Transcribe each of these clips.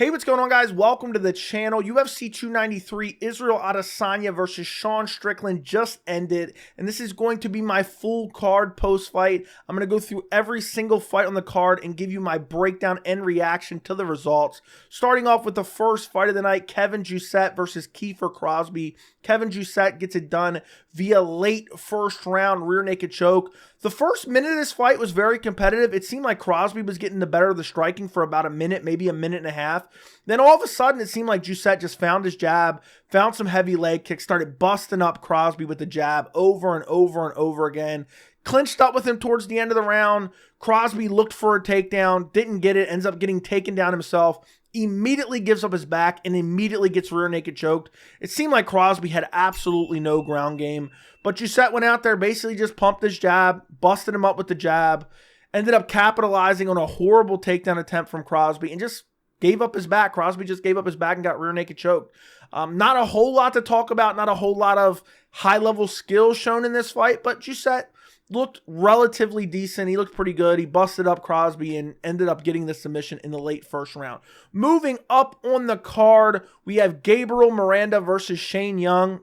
Hey, what's going on, guys? Welcome to the channel. UFC 293 Israel Adesanya versus Sean Strickland just ended, and this is going to be my full card post-fight. I'm going to go through every single fight on the card and give you my breakdown and reaction to the results. Starting off with the first fight of the night, Jousset versus Kiefer Crosbie. Jousset gets it done via late first round rear naked choke. The first minute of this fight was very competitive. It seemed like Crosbie was getting the better of the striking for about a minute, maybe a minute and a half. Then all of a sudden, it seemed like Jousset just found his jab, found some heavy leg kicks, started busting up Crosbie with the jab over and over and over again. Clinched up with him towards the end of the round. Crosbie looked for a takedown, didn't get it, ends up getting taken down himself. Immediately gives up his back and immediately gets rear naked choked. It seemed like Crosbie had absolutely no ground game, but Jousset went out there, basically just pumped his jab, busted him up with the jab, ended up capitalizing on a horrible takedown attempt from Crosbie and just gave up his back. Crosbie just gave up his back and got rear naked choked. Not a whole lot to talk about, not a whole lot of high-level skills shown in this fight, but Jousset looked relatively decent. He looked pretty good. He busted up Crosbie and ended up getting the submission in the late first round. Moving up on the card, we have Gabriel Miranda versus Shane Jung.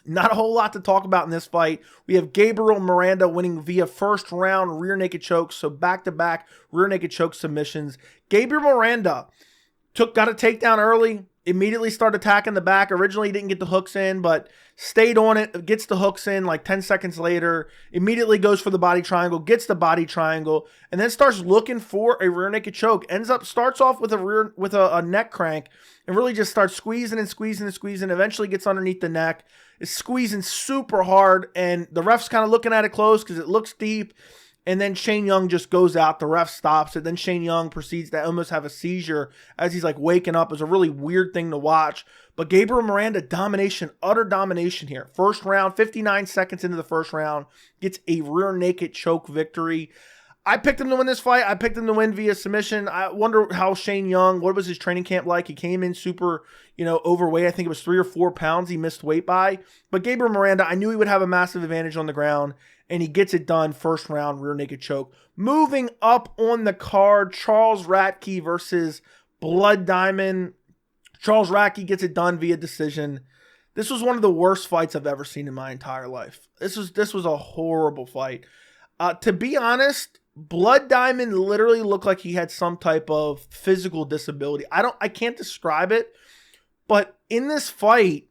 Not a whole lot to talk about in this fight. We have Gabriel Miranda winning via first round rear naked chokes, so back-to-back rear naked choke submissions. Gabriel Miranda got a takedown early, immediately started attacking the back. Originally, he didn't get the hooks in, but stayed on it, gets the hooks in like 10 seconds later, immediately goes for the body triangle, gets the body triangle, and then starts looking for a rear naked choke. Starts off with a neck crank and really just starts squeezing and squeezing and squeezing, eventually gets underneath the neck, is squeezing super hard, and the ref's kind of looking at it close because it looks deep. And then Shane Jung just goes out. The ref stops it. Then Shane Jung proceeds to almost have a seizure as he's like waking up. It was a really weird thing to watch. But Gabriel Miranda, domination, utter domination here. First round, 59 seconds into the first round, gets a rear naked choke victory. I picked him to win this fight. I picked him to win via submission. I wonder how Shane Jung, what was his training camp like? He came in super, overweight. I think it was 3 or 4 pounds he missed weight by. But Gabriel Miranda, I knew he would have a massive advantage on the ground, and he gets it done first round rear naked choke. Moving up on the card, Charles Radtke versus Blood Diamond. Charles Radtke gets it done via decision. This was one of the worst fights I've ever seen in my entire life. This was a horrible fight. To be honest, Blood Diamond literally looked like he had some type of physical disability. I can't describe it, but in this fight,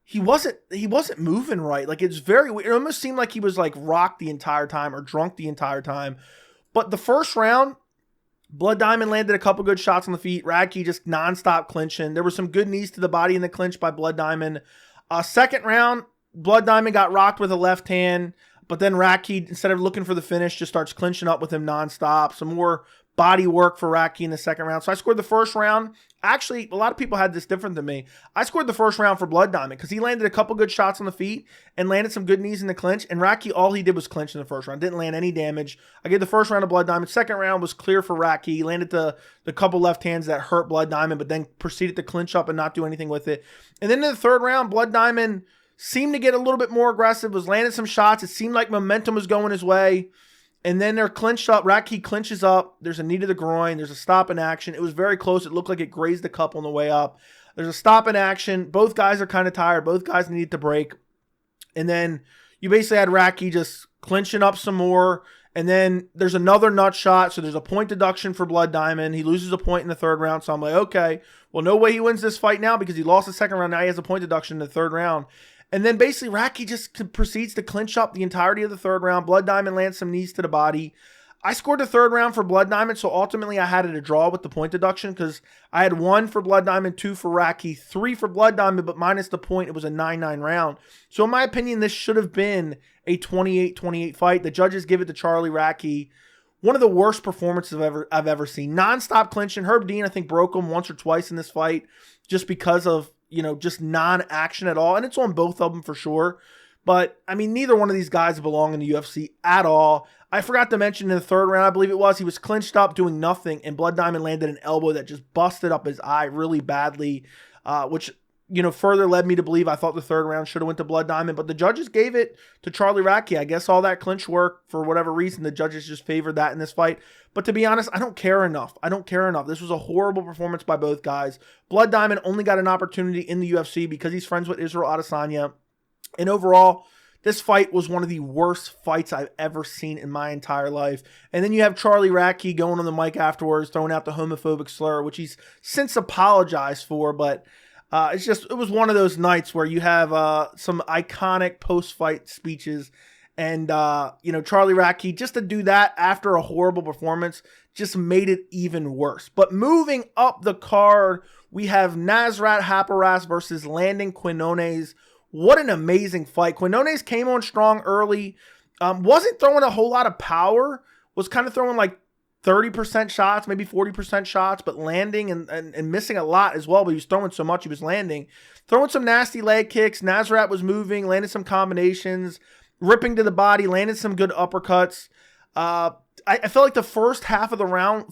he wasn't moving right. Like, it's very weird. It almost seemed like he was like rocked the entire time or drunk the entire time. But the first round, Blood Diamond landed a couple good shots on the feet. Radtke just nonstop clinching. There were some good knees to the body in the clinch by Blood Diamond. Second round, Blood Diamond got rocked with a left hand, but then Radtke, instead of looking for the finish, just starts clinching up with him nonstop. Some more body work for Radtke in the second round. So I scored the first round. Actually, a lot of people had this different than me. I scored the first round for Blood Diamond because he landed a couple good shots on the feet and landed some good knees in the clinch. And Radtke, all he did was clinch in the first round. Didn't land any damage. I gave the first round to Blood Diamond. Second round was clear for Radtke. He landed the couple left hands that hurt Blood Diamond, but then proceeded to clinch up and not do anything with it. And then in the third round, Blood Diamond seemed to get a little bit more aggressive, was landing some shots. It seemed like momentum was going his way. And then they're clinched up. Radtke clinches up. There's a knee to the groin. There's a stop in action. It was very close. It looked like it grazed the cup on the way up. There's a stop in action. Both guys are kind of tired. Both guys need to break. And then you basically had Radtke just clinching up some more. And then there's another nut shot. So there's a point deduction for Blood Diamond. He loses a point in the third round. So I'm like, okay, well, no way he wins this fight now because he lost the second round. Now he has a point deduction in the third round. And then basically Radtke just proceeds to clinch up the entirety of the third round. Blood Diamond lands some knees to the body. I scored the third round for Blood Diamond, so ultimately I had it a draw with the point deduction because I had 1 for Blood Diamond, 2 for Radtke, 3 for Blood Diamond, but minus the point, it was a 9-9 round. So in my opinion, this should have been a 28-28 fight. The judges give it to Charlie Radtke. One of the worst performances I've ever seen. Non-stop clinching. Herb Dean, I think, broke him once or twice in this fight just because of just non-action at all. And it's on both of them for sure. But, I mean, neither one of these guys belong in the UFC at all. I forgot to mention in the third round, I believe it was, he was clinched up doing nothing, and Blood Diamond landed an elbow that just busted up his eye really badly, which further led me to believe I thought the third round should have went to Blood Diamond, but the judges gave it to Charlie Radtke. I guess all that clinch work, for whatever reason, the judges just favored that in this fight. But to be honest, I don't care enough. This was a horrible performance by both guys. Blood Diamond only got an opportunity in the UFC because he's friends with Israel Adesanya. And overall, this fight was one of the worst fights I've ever seen in my entire life. And then you have Charlie Radtke going on the mic afterwards, throwing out the homophobic slur, which he's since apologized for. But it was one of those nights where you have some iconic post-fight speeches. And, Charlie Radtke, just to do that after a horrible performance, just made it even worse. But moving up the card, we have Nasrat Haqparast versus Landon Quiñones. What an amazing fight. Quiñones came on strong early. Wasn't throwing a whole lot of power. Was kind of throwing like 30% shots, maybe 40% shots, but landing and missing a lot as well. But he was throwing so much, he was landing. Throwing some nasty leg kicks. Nasrat was moving, landed some combinations, ripping to the body, landed some good uppercuts. I felt like the first round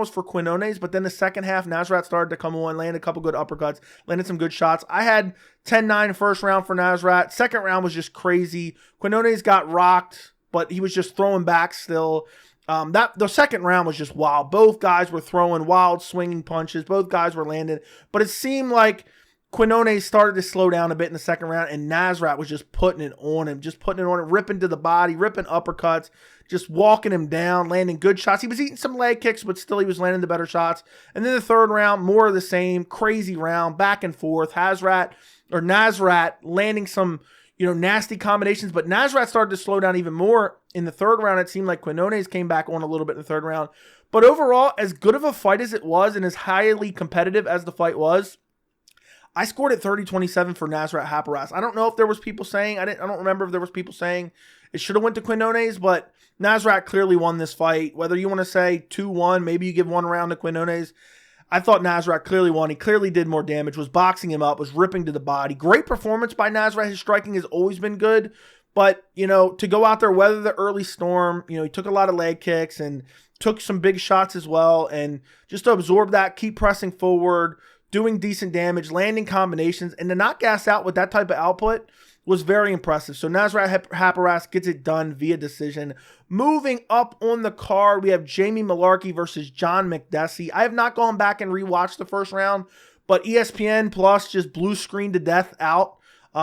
was for Quiñones, but then the second half, Nasrat started to come on, landed a couple good uppercuts, landed some good shots. I had 10-9 first round for Nasrat. Second round was just crazy. Quiñones got rocked, but he was just throwing back still. The second round was just wild. Both guys were throwing wild swinging punches. Both guys were landing, but it seemed like Quiñones started to slow down a bit in the second round, and Nasrat was just putting it on him, ripping to the body, ripping uppercuts, just walking him down, landing good shots. He was eating some leg kicks, but still he was landing the better shots. And then the third round, more of the same, crazy round, back and forth. Nasrat landing some, nasty combinations, but Nasrat started to slow down even more in the third round. It seemed like Quiñones came back on a little bit in the third round. But overall, as good of a fight as it was and as highly competitive as the fight was, I scored it 30-27 for Nasrat Haqparast. I don't know if there was people saying, I don't remember if there was people saying it should have went to Quiñones, but Nasrat clearly won this fight. Whether you want to say 2-1, maybe you give one round to Quiñones. I thought Nasrat clearly won. He clearly did more damage, was boxing him up, was ripping to the body. Great performance by Nasrat. His striking has always been good, but, to go out there, weather the early storm, he took a lot of leg kicks and took some big shots as well, and just to absorb that, keep pressing forward, doing decent damage, landing combinations, and to not gas out with that type of output was very impressive. So Nasrat Haqparast gets it done via decision. Moving up on the card, we have Jamie Mullarkey versus John Makdessi. I have not gone back and rewatched the first round, but ESPN Plus just blue screened to death out.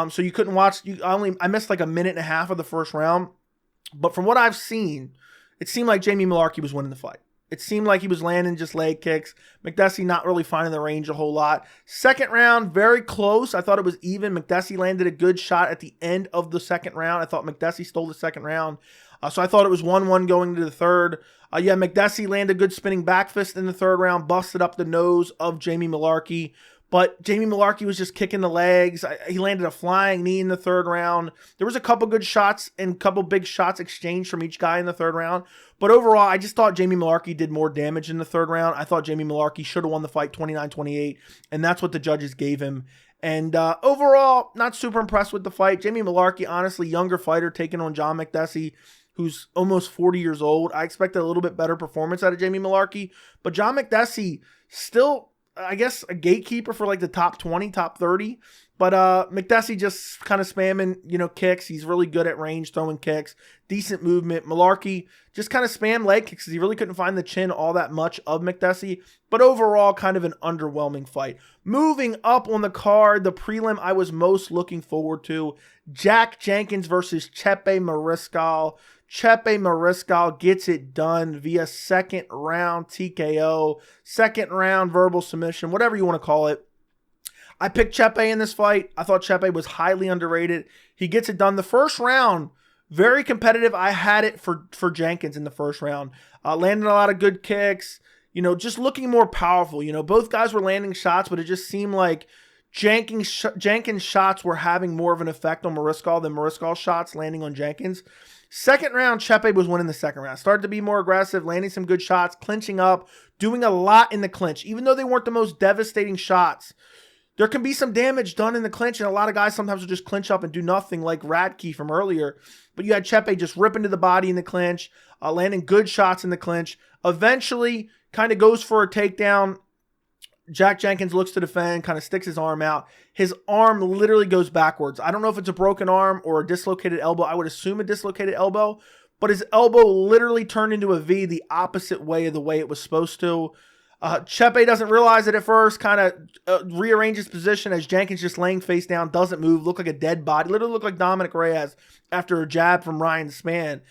So you couldn't watch. I missed like a minute and a half of the first round. But from what I've seen, it seemed like Jamie Mullarkey was winning the fight. It seemed like he was landing just leg kicks. Makdessi not really finding the range a whole lot. Second round, very close. I thought it was even. Makdessi landed a good shot at the end of the second round. I thought Makdessi stole the second round. So I thought it was 1-1 going into the third. Makdessi landed a good spinning back fist in the third round, busted up the nose of Jamie Mullarkey. But Jamie Mullarkey was just kicking the legs. He landed a flying knee in the third round. There was a couple good shots and a couple big shots exchanged from each guy in the third round. But overall, I just thought Jamie Mullarkey did more damage in the third round. I thought Jamie Mullarkey should have won the fight 29-28, and that's what the judges gave him. And overall, not super impressed with the fight. Jamie Mullarkey, honestly, younger fighter taking on John Makdessi, who's almost 40 years old. I expected a little bit better performance out of Jamie Mullarkey. But John Makdessi still, I guess, a gatekeeper for like the top 20, top 30. But Makdessi just kind of spamming, kicks. He's really good at range, throwing kicks. Decent movement. Mullarkey just kind of spammed leg kicks because he really couldn't find the chin all that much of Makdessi. But overall, kind of an underwhelming fight. Moving up on the card, the prelim I was most looking forward to. Jack Jenkins versus Chepe Mariscal. Chepe Mariscal gets it done via second round TKO, second round verbal submission, whatever you want to call it. I picked Chepe in this fight. I thought Chepe was highly underrated. He gets it done. The first round, very competitive. I had it for Jenkins in the first round. Landing a lot of good kicks, just looking more powerful. Both guys were landing shots, but it just seemed like Jenkins' shots were having more of an effect on Mariscal than Mariscal's shots landing on Jenkins. Second round, Chepe was winning the second round. Started to be more aggressive, landing some good shots, clinching up, doing a lot in the clinch. Even though they weren't the most devastating shots, there can be some damage done in the clinch, and a lot of guys sometimes will just clinch up and do nothing, like Radtke from earlier. But you had Chepe just ripping to the body in the clinch, landing good shots in the clinch. Eventually, kind of goes for a takedown, Jack Jenkins looks to defend, kind of sticks his arm out. His arm literally goes backwards. I don't know if it's a broken arm or a dislocated elbow. I would assume a dislocated elbow, but his elbow literally turned into a V the opposite way of the way it was supposed to. Chepe doesn't realize it at first, kind of rearranges position as Jenkins just laying face down, doesn't move, look like a dead body, literally look like Dominic Reyes after a jab from Ryan Spann.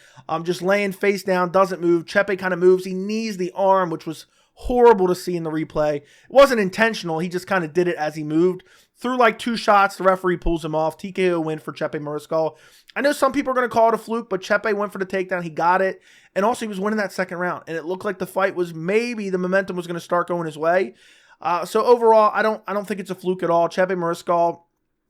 Just laying face down, doesn't move. Chepe kind of moves. He knees the arm, which was horrible to see in the replay. It wasn't intentional. He just kind of did it as he moved. Threw like 2 shots. The referee pulls him off. TKO win for Chepe Mariscal. I know some people are going to call it a fluke, but Chepe went for the takedown. He got it. And also he was winning that second round. And it looked like the fight was maybe the momentum was going to start going his way. So overall, I don't think it's a fluke at all. Chepe Mariscal,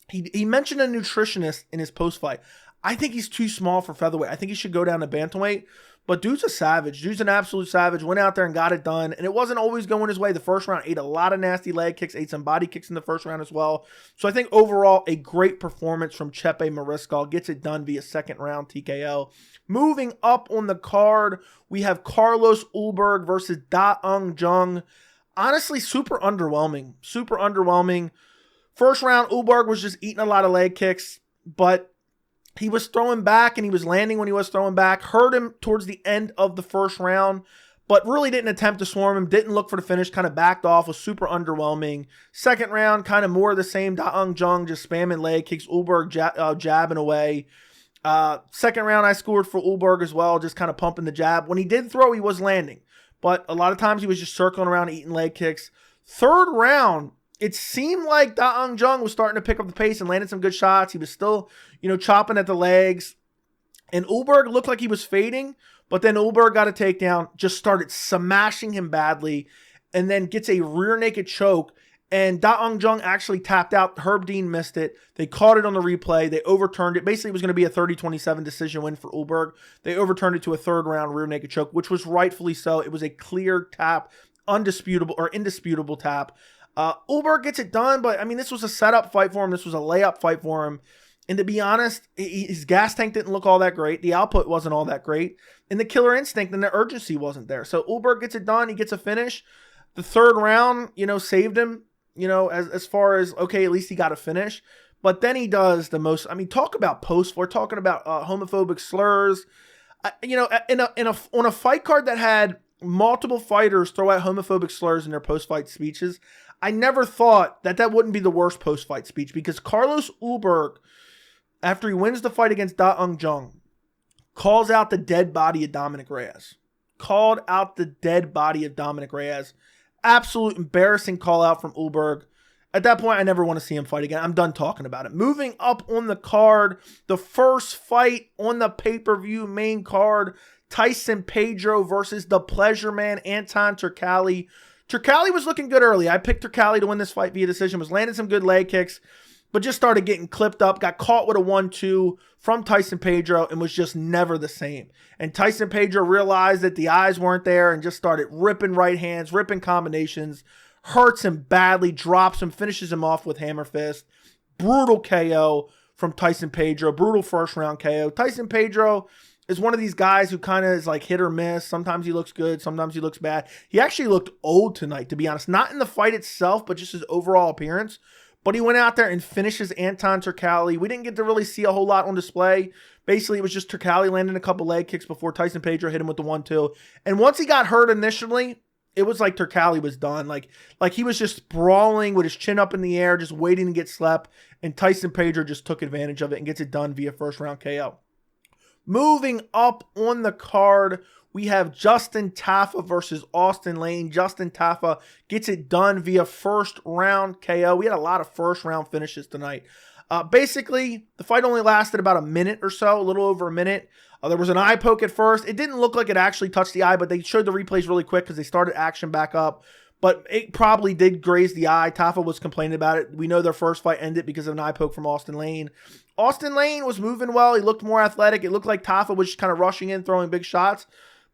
he mentioned a nutritionist in his post-fight. I think he's too small for featherweight. I think he should go down to bantamweight. But dude's a savage. Dude's an absolute savage. Went out there and got it done. And it wasn't always going his way. The first round ate a lot of nasty leg kicks, ate some body kicks in the first round as well. So I think overall a great performance from Chepe Mariscal. Gets it done via second round TKO. Moving up on the card, we have Carlos Ulberg versus Da-Ung Jung. Honestly, super underwhelming. Super underwhelming. First round, Ulberg was just eating a lot of leg kicks. But he was throwing back and he was landing when he was throwing back. Hurt him towards the end of the first round, but really didn't attempt to swarm him. Didn't look for the finish, kind of backed off, was super underwhelming. Second round, kind of more of the same. Da-Ung Jung just spamming leg kicks. Ulberg jabbing away. Second round, I scored for Ulberg as well, just kind of pumping the jab. When he did throw, he was landing, but a lot of times he was just circling around eating leg kicks. Third round, it seemed like Da-Ung Jung was starting to pick up the pace and landed some good shots. He was still, chopping at the legs. And Ulberg looked like he was fading, but then Ulberg got a takedown, just started smashing him badly, and then gets a rear naked choke. And Da-Ung Jung actually tapped out. Herb Dean missed it. They caught it on the replay. They overturned it. Basically, it was going to be a 30-27 decision win for Ulberg. They overturned it to a third round rear naked choke, which was rightfully so. It was a clear tap, indisputable tap. Ulberg gets it done, but this was a setup fight for him. This was a layup fight for him. And to be honest, his gas tank didn't look all that great. The output wasn't all that great. And the killer instinct and the urgency wasn't there. So Ulberg gets it done. He gets a finish. The third round, saved him, as far as, okay, at least he got a finish. But then he does the most, talk about post. We're talking about homophobic slurs. On a fight card that had multiple fighters throw out homophobic slurs in their post-fight speeches, I never thought that wouldn't be the worst post-fight speech, because Carlos Ulberg, after he wins the fight against Da-Ung Jung, calls out the dead body of Dominic Reyes. Called out the dead body of Dominic Reyes. Absolute embarrassing call out from Ulberg. At that point, I never want to see him fight again. I'm done talking about it. Moving up on the card, the first fight on the pay-per-view main card, Tyson Pedro versus the Pleasure Man, Anton Turkalj. Turkalj was looking good early. I picked Turkalj to win this fight via decision. Was landing some good leg kicks, but just started getting clipped up. Got caught with a 1-2 from Tyson Pedro and was just never the same. And Tyson Pedro realized that the eyes weren't there and just started ripping right hands, ripping combinations. Hurts him badly, drops him, finishes him off with hammer fist. Brutal KO from Tyson Pedro. Brutal first round KO. Tyson Pedro is one of these guys who kind of is like hit or miss. Sometimes he looks good. Sometimes he looks bad. He actually looked old tonight, to be honest. Not in the fight itself, but just his overall appearance. But he went out there and finishes Anton Turkalj. We didn't get to really see a whole lot on display. Basically, it was just Turkalj landing a couple leg kicks before Tyson Pedro hit him with the 1-2. And once he got hurt initially, it was like Turkalj was done. Like he was just sprawling with his chin up in the air, just waiting to get slept. And Tyson Pedro just took advantage of it and gets it done via first round KO. Moving up on the card, we have Justin Tafa versus Austen Lane. Justin Tafa gets it done via first round KO. We had a lot of first round finishes tonight. Basically, the fight only lasted about a minute or so, a little over a minute. There was an eye poke at first. It didn't look like it actually touched the eye, but they showed the replays really quick because they started action back up. But it probably did graze the eye. Tafa was complaining about it. We know their first fight ended because of an eye poke from Austen Lane. Austen Lane was moving well. He looked more athletic. It looked like Tafa was just kind of rushing in, throwing big shots.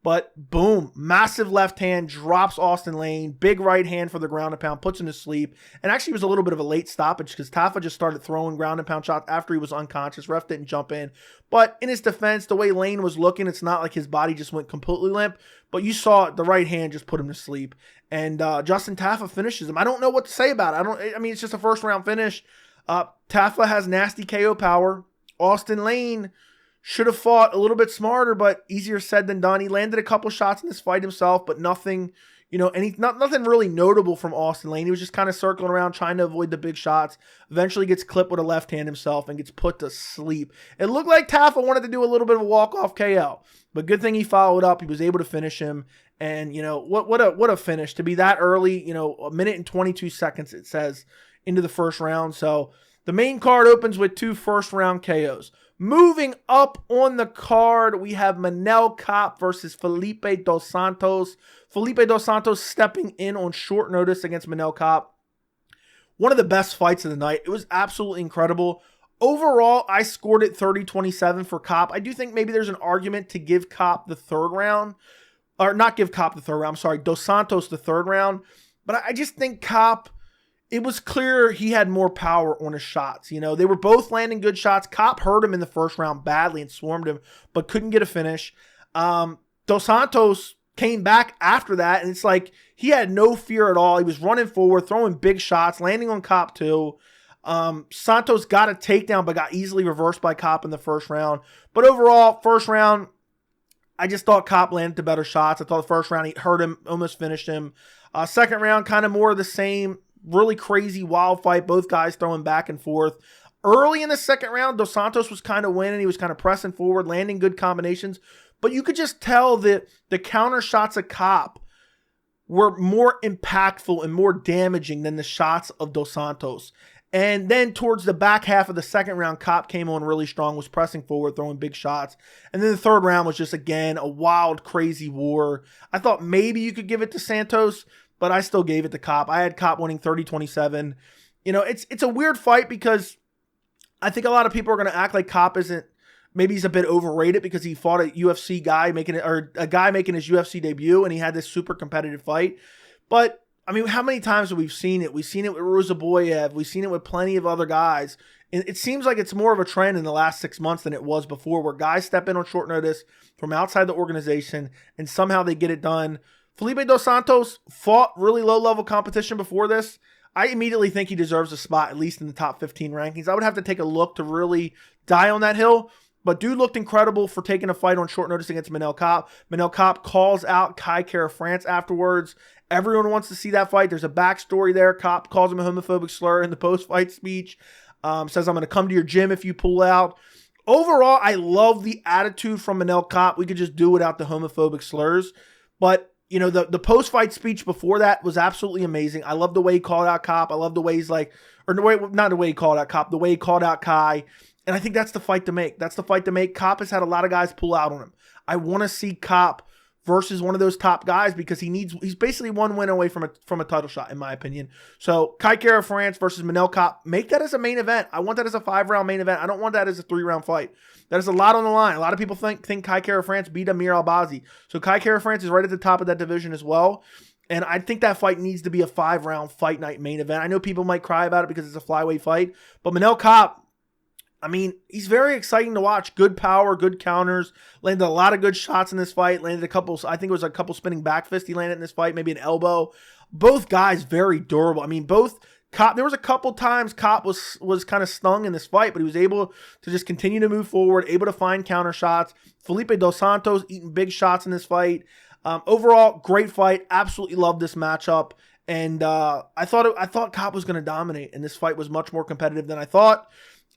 But boom, massive left hand, drops Austen Lane, big right hand for the ground and pound, puts him to sleep. And actually was a little bit of a late stoppage because Tafa just started throwing ground and pound shots after he was unconscious. Ref didn't jump in. But in his defense, the way Lane was looking, it's not like his body just went completely limp. But you saw the right hand just put him to sleep. And Justin Tafa finishes him. I don't know what to say about it. I mean, it's just a first round finish. Tafa has nasty KO power. Austen Lane should have fought a little bit smarter, but easier said than done. He landed a couple shots in this fight himself, but nothing, nothing really notable from Austen Lane. He was just kind of circling around, trying to avoid the big shots. Eventually gets clipped with a left hand himself and gets put to sleep. It looked like Tafa wanted to do a little bit of a walk-off KO, but good thing he followed up. He was able to finish him, and what a finish to be that early. A minute and 22 seconds it says into the first round. So the main card opens with 2 first-round KOs. Moving up on the card, we have Manel Kape versus Felipe dos Santos. Felipe dos Santos stepping in on short notice against Manel Kape. One of the best fights of the night. It was absolutely incredible. Overall, I scored it 30-27 for Kape. I do think maybe there's an argument to give Kape the third round. Or not give Kape the third round. I'm sorry, dos Santos the third round. But I just think Kape, it was clear he had more power on his shots. They were both landing good shots. Kape hurt him in the first round badly and swarmed him, but couldn't get a finish. Dos Santos came back after that, and it's like he had no fear at all. He was running forward, throwing big shots, landing on Kape too. Santos got a takedown, but got easily reversed by Kape in the first round. But overall, first round, I just thought Kape landed the better shots. I thought the first round he hurt him, almost finished him. Second round, kind of more of the same. Really crazy, wild fight. Both guys throwing back and forth. Early in the second round, Dos Santos was kind of winning. He was kind of pressing forward, landing good combinations. But you could just tell that the counter shots of Kape were more impactful and more damaging than the shots of Dos Santos. And then towards the back half of the second round, Kape came on really strong, was pressing forward, throwing big shots. And then the third round was just, again, a wild, crazy war. I thought maybe you could give it to Santos, but I still gave it to Kape. I had Kape winning 30-27. It's a weird fight because I think a lot of people are going to act like Kape isn't, maybe he's a bit overrated because he fought a UFC guy a guy making his UFC debut and he had this super competitive fight. But I mean, how many times have we seen it? We've seen it with Ruzaboyev. We've seen it with plenty of other guys. And it seems like it's more of a trend in the last 6 months than it was before, where guys step in on short notice from outside the organization and somehow they get it done. Felipe dos Santos fought really low-level competition before this. I immediately think he deserves a spot, at least in the top 15 rankings. I would have to take a look to really die on that hill. But dude looked incredible for taking a fight on short notice against Manel Kape. Manel Kape calls out Kiefer France afterwards. Everyone wants to see that fight. There's a backstory there. Kape calls him a homophobic slur in the post-fight speech. Says, I'm going to come to your gym if you pull out. Overall, I love the attitude from Manel Kape. We could just do without the homophobic slurs. But the post-fight speech before that was absolutely amazing. I love the way he called out Kape. I love the way he's like, or not the way he called out Kape, the way he called out Kai. And I think that's the fight to make. That's the fight to make. Kape has had a lot of guys pull out on him. I want to see Kape versus one of those top guys because he's basically one win away from a title shot, in my opinion. So Kiefer France versus Manel Kape, make that as a main event. I want that as a 5-round main event. I don't want that as a 3-round fight. That is a lot on the line. A lot of people think Kiefer France beat Amir Albazi. So Kiefer France is right at the top of that division as well. And I think that fight needs to be a 5-round fight night main event. I know people might cry about it because it's a flyweight fight, but Manel Kape, I mean, he's very exciting to watch. Good power, good counters. Landed a lot of good shots in this fight. Landed a couple, I think it was a couple spinning back fists he landed in this fight. Maybe an elbow. Both guys very durable. I mean, both Kape, there was a couple times Kape was kind of stung in this fight, but he was able to just continue to move forward, able to find counter shots. Felipe dos Santos eating big shots in this fight. Overall, great fight. Absolutely loved this matchup. And I thought Kape was going to dominate, and this fight was much more competitive than I thought.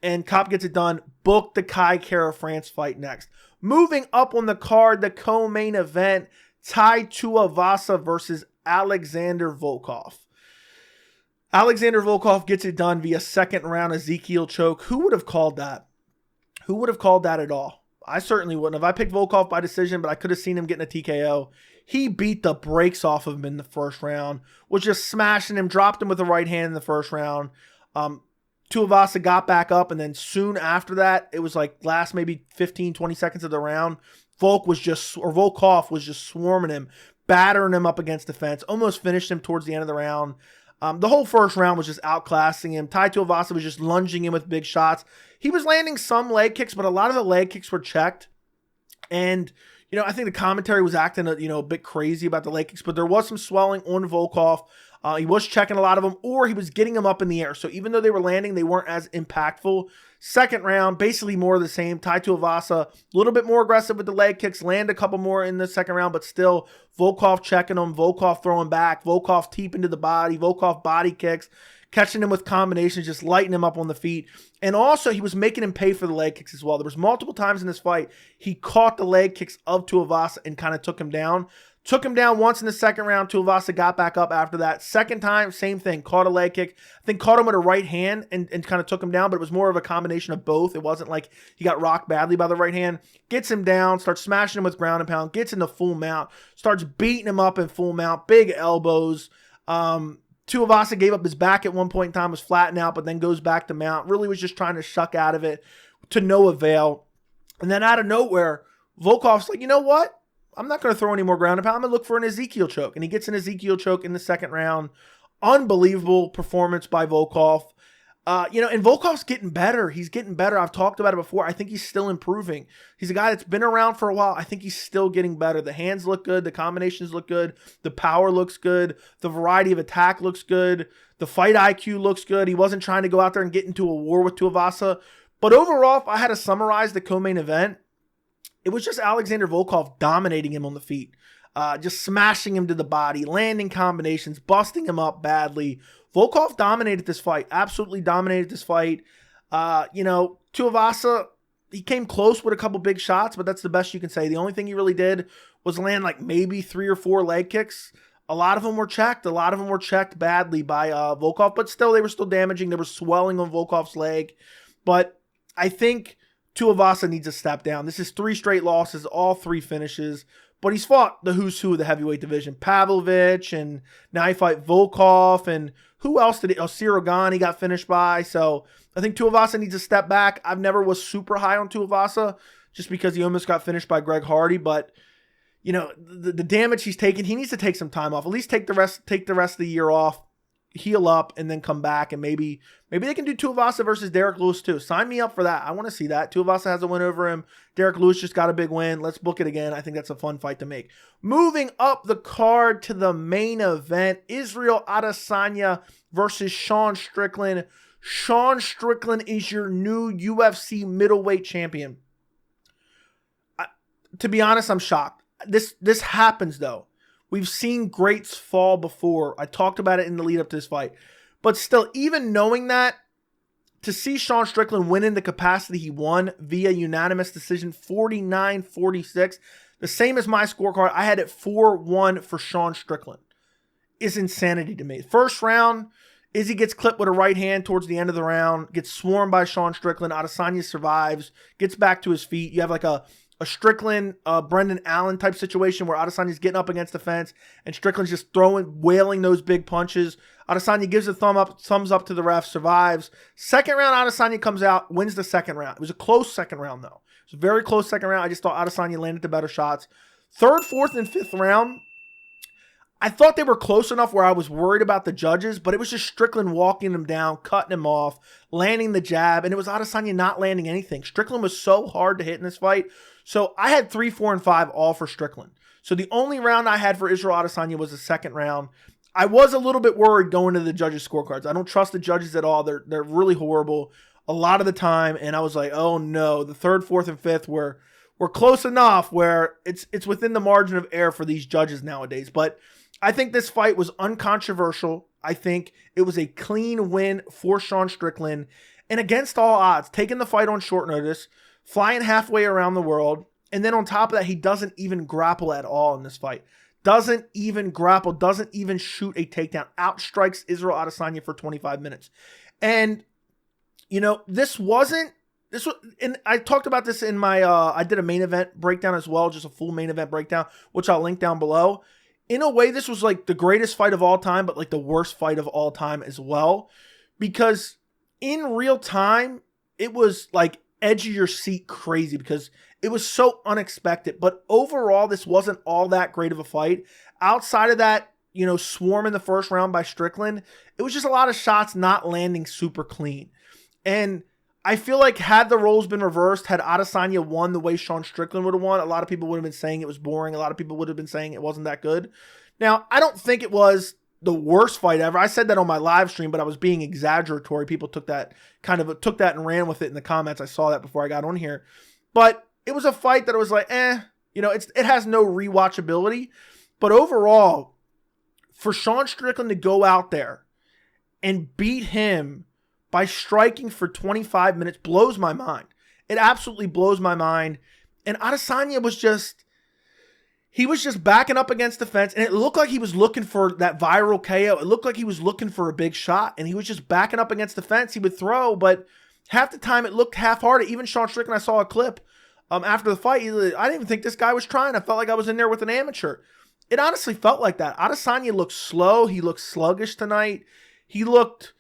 And Kape gets it done. Book the Kiefer France fight next. Moving up on the card, the co-main event, Tuivasa versus Alexander Volkov. Alexander Volkov gets it done via second round Ezekiel choke. Who would have called that? Who would have called that at all? I certainly wouldn't have. I picked Volkov by decision, but I could have seen him getting a TKO. He beat the brakes off of him in the first round. Was just smashing him, dropped him with the right hand in the first round. Tuivasa got back up, and then soon after that, it was like last maybe 15, 20 seconds of the round, Volkov was just swarming him, battering him up against the fence, almost finished him towards the end of the round. The whole first round was just outclassing him. Tuivasa was just lunging him with big shots. He was landing some leg kicks, but a lot of the leg kicks were checked. And, I think the commentary was acting, a bit crazy about the leg kicks, but there was some swelling on Volkov. He was checking a lot of them, or he was getting them up in the air. So even though they were landing, they weren't as impactful. Second round, basically more of the same. Tuivasa, a little bit more aggressive with the leg kicks, land a couple more in the second round, but still Volkov checking them, Volkov throwing back, Volkov teep into the body, Volkov body kicks, catching him with combinations, just lighting him up on the feet. And also, he was making him pay for the leg kicks as well. There was multiple times in this fight, he caught the leg kicks of Tuivasa and kind of took him down. Took him down once in the second round. Tuivasa got back up after that. Second time, same thing. Caught a leg kick. I think caught him with a right hand and kind of took him down, but it was more of a combination of both. It wasn't like he got rocked badly by the right hand. Gets him down, starts smashing him with ground and pound, gets into full mount, starts beating him up in full mount, big elbows. Tuivasa gave up his back at one point in time, was flattened out, but then goes back to mount. Really was just trying to shuck out of it to no avail. And then out of nowhere, Volkov's like, you know what? I'm not going to throw any more ground and pound. I'm going to look for an Ezekiel choke. And he gets an Ezekiel choke in the second round. Unbelievable performance by Volkov. And Volkov's getting better. He's getting better. I've talked about it before. I think he's still improving. He's a guy that's been around for a while. I think he's still getting better. The hands look good. The combinations look good. The power looks good. The variety of attack looks good. The fight IQ looks good. He wasn't trying to go out there and get into a war with Tuivasa. But overall, if I had to summarize the co-main event, it was just Alexander Volkov dominating him on the feet, just smashing him to the body, landing combinations, busting him up badly. Volkov dominated this fight, absolutely dominated this fight. Tuivasa, he came close with a couple big shots, but that's the best you can say. The only thing he really did was land like maybe 3 or 4 leg kicks. A lot of them were checked. A lot of them were checked badly by Volkov, but still, they were still damaging. They were swelling on Volkov's leg. But I think Tuivasa needs to step down. This is 3 straight losses, all 3 finishes. But he's fought the who's who of the heavyweight division. Pavlovich, and now he fight Volkov, and who else did he? Cyril Gane he got finished by. So I think Tuivasa needs to step back. I've never was super high on Tuivasa just because he almost got finished by Greg Hardy. But, the damage he's taken, he needs to take some time off. At least take the rest of the year off. Heal up and then come back, and maybe they can do Tuivasa versus Derek Lewis too. Sign me up for that. I want to see that. Tuivasa has a win over him. Derek Lewis just got a big win. Let's book it again. I think that's a fun fight to make. Moving up the card to the main event, Israel Adesanya versus Sean Strickland. Sean Strickland is your new UFC middleweight champion. To be honest, I'm shocked. This happens though. We've seen greats fall before. I talked about it in the lead up to this fight. But still, even knowing that, to see Sean Strickland win in the capacity he won via unanimous decision, 49-46, the same as my scorecard, I had it 4-1 for Sean Strickland, is insanity to me. First round, Izzy gets clipped with a right hand towards the end of the round, gets swarmed by Sean Strickland. Adesanya survives, gets back to his feet. You have like a Strickland, Brendan Allen type situation where Adesanya's getting up against the fence and Strickland's just wailing those big punches. Adesanya gives a thumbs up to the ref, survives. Second round, Adesanya comes out, wins the second round. It was a close second round though. It was a very close second round. I just thought Adesanya landed the better shots. Third, fourth, and fifth round, I thought they were close enough where I was worried about the judges, but it was just Strickland walking him down, cutting him off, landing the jab, and it was Adesanya not landing anything. Strickland was so hard to hit in this fight. So I had 3, 4, and 5 all for Strickland. So the only round I had for Israel Adesanya was the second round. I was a little bit worried going to the judges' scorecards. I don't trust the judges at all. They're really horrible a lot of the time, and I was like, oh no, the third, fourth, and fifth were close enough where it's within the margin of error for these judges nowadays. But I think this fight was uncontroversial. I think it was a clean win for Sean Strickland. And against all odds, taking the fight on short notice, flying halfway around the world, and then on top of that, he doesn't even grapple at all in this fight. Doesn't even grapple, doesn't even shoot a takedown. Outstrikes Israel Adesanya for 25 minutes. And, this was, and I talked about this in my, I did a main event breakdown as well, just a full main event breakdown, which I'll link down below. In a way, this was like the greatest fight of all time, but like the worst fight of all time as well. Because in real time, it was like edge of your seat crazy because It was so unexpected. But overall, this wasn't all that great of a fight. Outside of that, swarm in the first round by Strickland, it was just a lot of shots not landing super clean. And I feel like had the roles been reversed, had Adesanya won the way Sean Strickland would have won, a lot of people would have been saying it was boring. A lot of people would have been saying it wasn't that good. Now, I don't think it was the worst fight ever. I said that on my live stream, but I was being exaggeratory. People took that and ran with it in the comments. I saw that before I got on here. But it was a fight that I was like, it has no rewatchability. But overall, for Sean Strickland to go out there and beat him by striking for 25 minutes blows my mind. It absolutely blows my mind. And Adesanya was just backing up against the fence, and it looked like he was looking for that viral KO. It looked like he was looking for a big shot, and he was just backing up against the fence. He would throw, but half the time it looked half-hearted. Even Sean Strickland, I saw a clip after the fight. I didn't even think this guy was trying. I felt like I was in there with an amateur. It honestly felt like that. Adesanya looked slow. He looked sluggish tonight. He looked,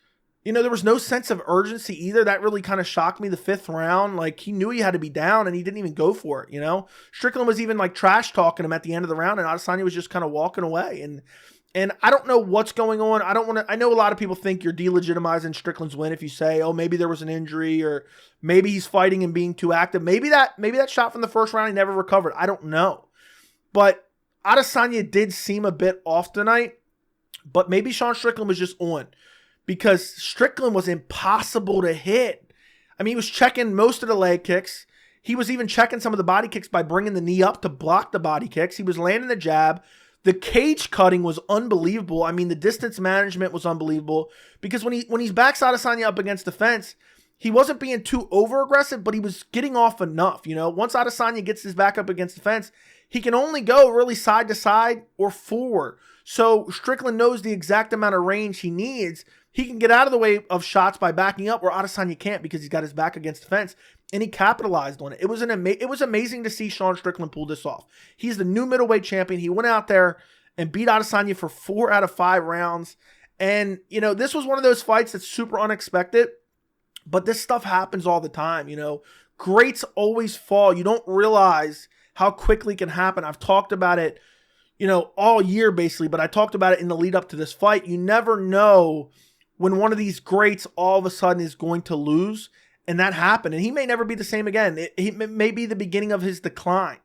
there was no sense of urgency either. That really kind of shocked me the fifth round. Like, he knew he had to be down, and he didn't even go for it, Strickland was even, trash talking him at the end of the round, and Adesanya was just kind of walking away. And I don't know what's going on. I know a lot of people think you're delegitimizing Strickland's win if you say, oh, maybe there was an injury, or maybe he's fighting and being too active. Maybe that shot from the first round he never recovered. I don't know. But Adesanya did seem a bit off tonight, but maybe Sean Strickland was just on, because Strickland was impossible to hit. I mean, he was checking most of the leg kicks. He was even checking some of the body kicks by bringing the knee up to block the body kicks. He was landing the jab. The cage cutting was unbelievable. I mean, the distance management was unbelievable, because when he's backs Adesanya up against the fence, he wasn't being too over-aggressive, but he was getting off enough. Once Adesanya gets his back up against the fence, he can only go really side to side or forward. So Strickland knows the exact amount of range he needs. He can get out of the way of shots by backing up, where Adesanya can't, because he's got his back against the fence, and he capitalized on it. It was amazing to see Sean Strickland pull this off. He's the new middleweight champion. He went out there and beat Adesanya for 4 out of 5 rounds. And, this was one of those fights that's super unexpected, but this stuff happens all the time. Greats always fall. You don't realize how quickly it can happen. I've talked about it, all year basically, but I talked about it in the lead up to this fight. You never know when one of these greats all of a sudden is going to lose, and that happened. And he may never be the same again. It may be the beginning of his decline.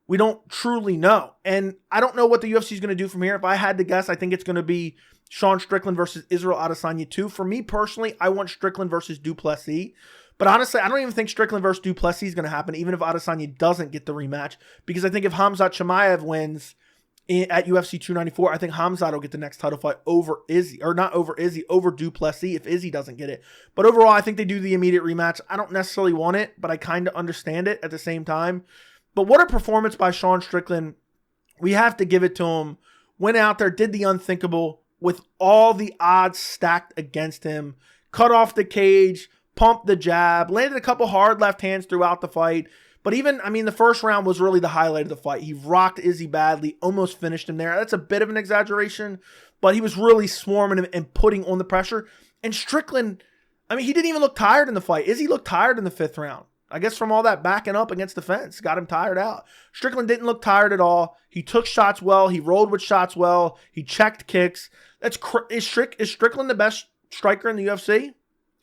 We don't truly know. And I don't know what the UFC is going to do from here. If I had to guess, I think it's going to be Sean Strickland versus Israel Adesanya 2. For me personally, I want Strickland versus Duplessis. But honestly, I don't even think Strickland versus Duplessis is going to happen, even if Adesanya doesn't get the rematch. Because I think if Khamzat Chimaev wins at UFC 294, I think Khamzat will get the next title fight over Izzy. Or not over Izzy, over Duplessis if Izzy doesn't get it. But overall, I think they do the immediate rematch. I don't necessarily want it, but I kind of understand it at the same time. But what a performance by Sean Strickland. We have to give it to him. Went out there, did the unthinkable with all the odds stacked against him. Cut off the cage, pumped the jab, landed a couple hard left hands throughout the fight. But the first round was really the highlight of the fight. He rocked Izzy badly, almost finished him there. That's a bit of an exaggeration, but he was really swarming him and putting on the pressure. And Strickland, he didn't even look tired in the fight. Izzy looked tired in the 5th round. I guess from all that backing up against the fence, got him tired out. Strickland didn't look tired at all. He took shots well. He rolled with shots well. He checked kicks. Is Strickland the best striker in the UFC?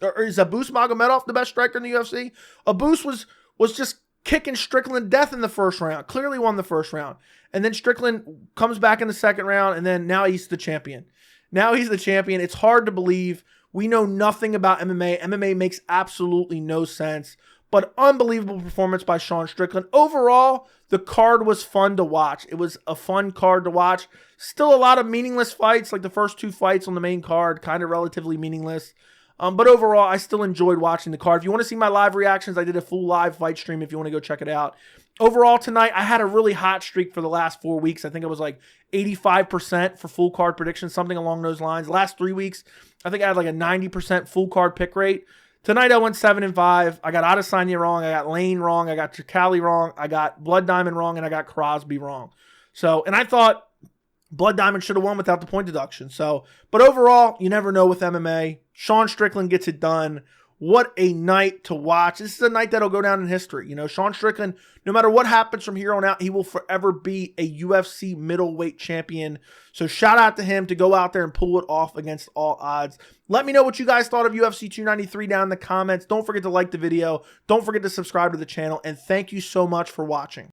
Or is Abus Magomedov the best striker in the UFC? Abus was just kicking Strickland death in the first round. Clearly won the first round. And then Strickland comes back in the second round, and then now he's the champion. It's hard to believe. We know nothing about MMA. MMA makes absolutely no sense. But unbelievable performance by Sean Strickland. Overall, the card was fun to watch. It was a fun card to watch. Still a lot of meaningless fights, like the first 2 fights on the main card, kind of relatively meaningless. But overall, I still enjoyed watching the card. If you want to see my live reactions, I did a full live fight stream if you want to go check it out. Overall, tonight, I had a really hot streak for the last 4 weeks. I think it was like 85% for full card predictions, something along those lines. Last 3 weeks, I think I had like a 90% full card pick rate. Tonight I went 7-5. I got Adesanya wrong. I got Lane wrong. I got Turkalj wrong. I got Blood Diamond wrong, and I got Crosbie wrong. And I thought Blood Diamond should have won without the point deduction. But overall, you never know with MMA. Sean Strickland gets it done. What a night to watch. This is a night that'll go down in history. You know, Sean Strickland, no matter what happens from here on out, he will forever be a UFC middleweight champion. So shout out to him to go out there and pull it off against all odds. Let me know what you guys thought of UFC 293 down in the comments. Don't forget to like the video. Don't forget to subscribe to the channel. And thank you so much for watching.